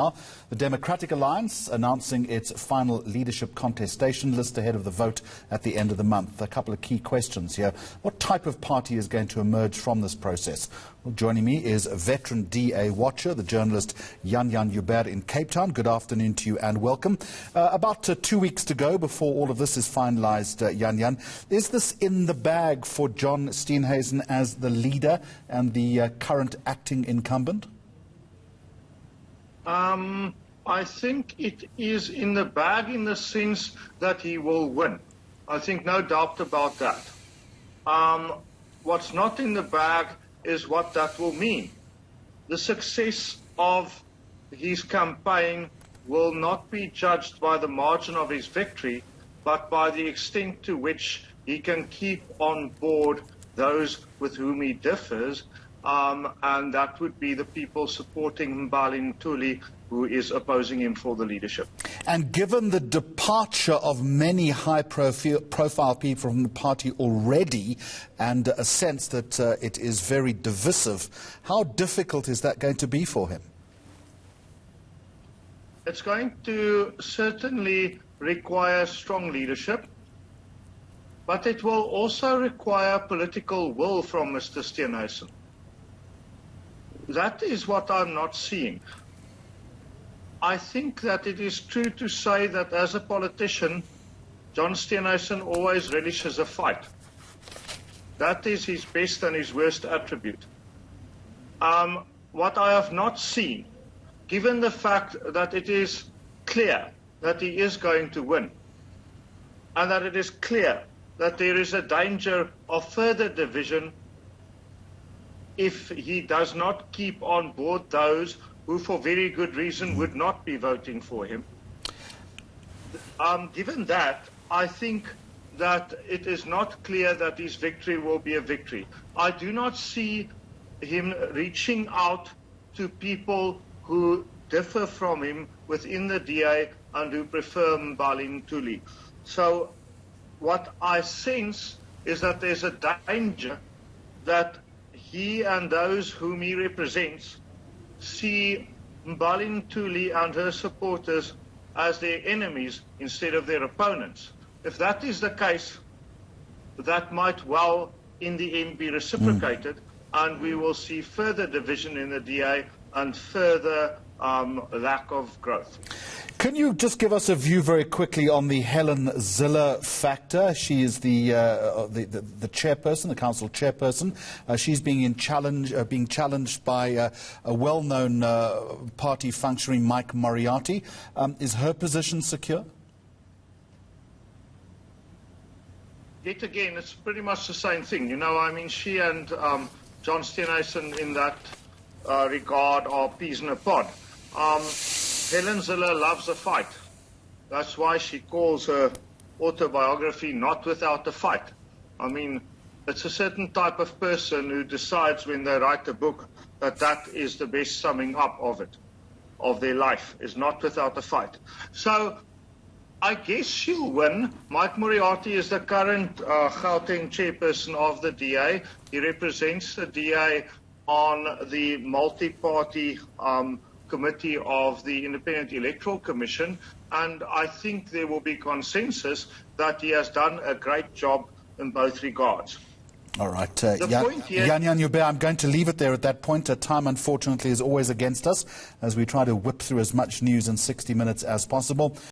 The Democratic Alliance announcing its final leadership contestation list ahead of the vote at the end of the month. A couple of key questions here. What type of party is going to emerge from this process? Well, joining me is a veteran DA watcher, the journalist Jan Jan Joubert in Cape Town. Good afternoon to you and welcome. About 2 weeks to go before all of this is finalised, Jan Jan. Is this in the bag for John Steenhuisen as the leader and the current acting incumbent? I think it is in the bag in the sense that he will win. I think no doubt about that. What's not in the bag is what that will mean. The success of his campaign will not be judged by the margin of his victory, but by the extent to which he can keep on board those with whom he differs. And that would be the people supporting Mbali Ntuli, who is opposing him for the leadership. And given the departure of many high-profile people from the party already, and a sense that it is very divisive, how difficult is that going to be for him? It's going to certainly require strong leadership, but it will also require political will from Mr. Steenhuisen. That is what I'm not seeing. I think that it is true to say that as a politician, John Steenhuisen always relishes a fight. That is his best and his worst attribute. What I have not seen, given the fact that it is clear that he is going to win, and that it is clear that there is a danger of further division if he does not keep on board those who for very good reason would not be voting for him. Given that, I think that it is not clear that his victory will be a victory. I do not see him reaching out to people who differ from him within the DA and who prefer Mbali Ntuli. So what I sense is that there's a danger that he and those whom he represents see Mbali Ntuli and her supporters as their enemies instead of their opponents. If that is the case, that might well in the end be reciprocated, and we will see further division in the DA and further lack of growth. Can you just give us a view very quickly on the Helen Zille factor? She is the chairperson, the council chairperson. She's being challenged by a well-known party functionary, Mike Moriarty. Is her position secure? Yet again, it's pretty much the same thing. You know, I mean, she and John Steenhuisen in that regard are peas in a pod. Helen Zille loves a fight. That's why she calls her autobiography Not Without a Fight. I mean, it's a certain type of person who decides when they write a book that that is the best summing up of it, of their life, is not without a fight. So I guess she'll win. Mike Moriarty is the current Gauteng chairperson of the DA. He represents the DA on the multi-party committee of the Independent Electoral Commission, and I think there will be consensus that he has done a great job in both regards. All right. Jan Jan Joubert, I'm going to leave it there at that point. Time, unfortunately, is always against us as we try to whip through as much news in 60 minutes as possible.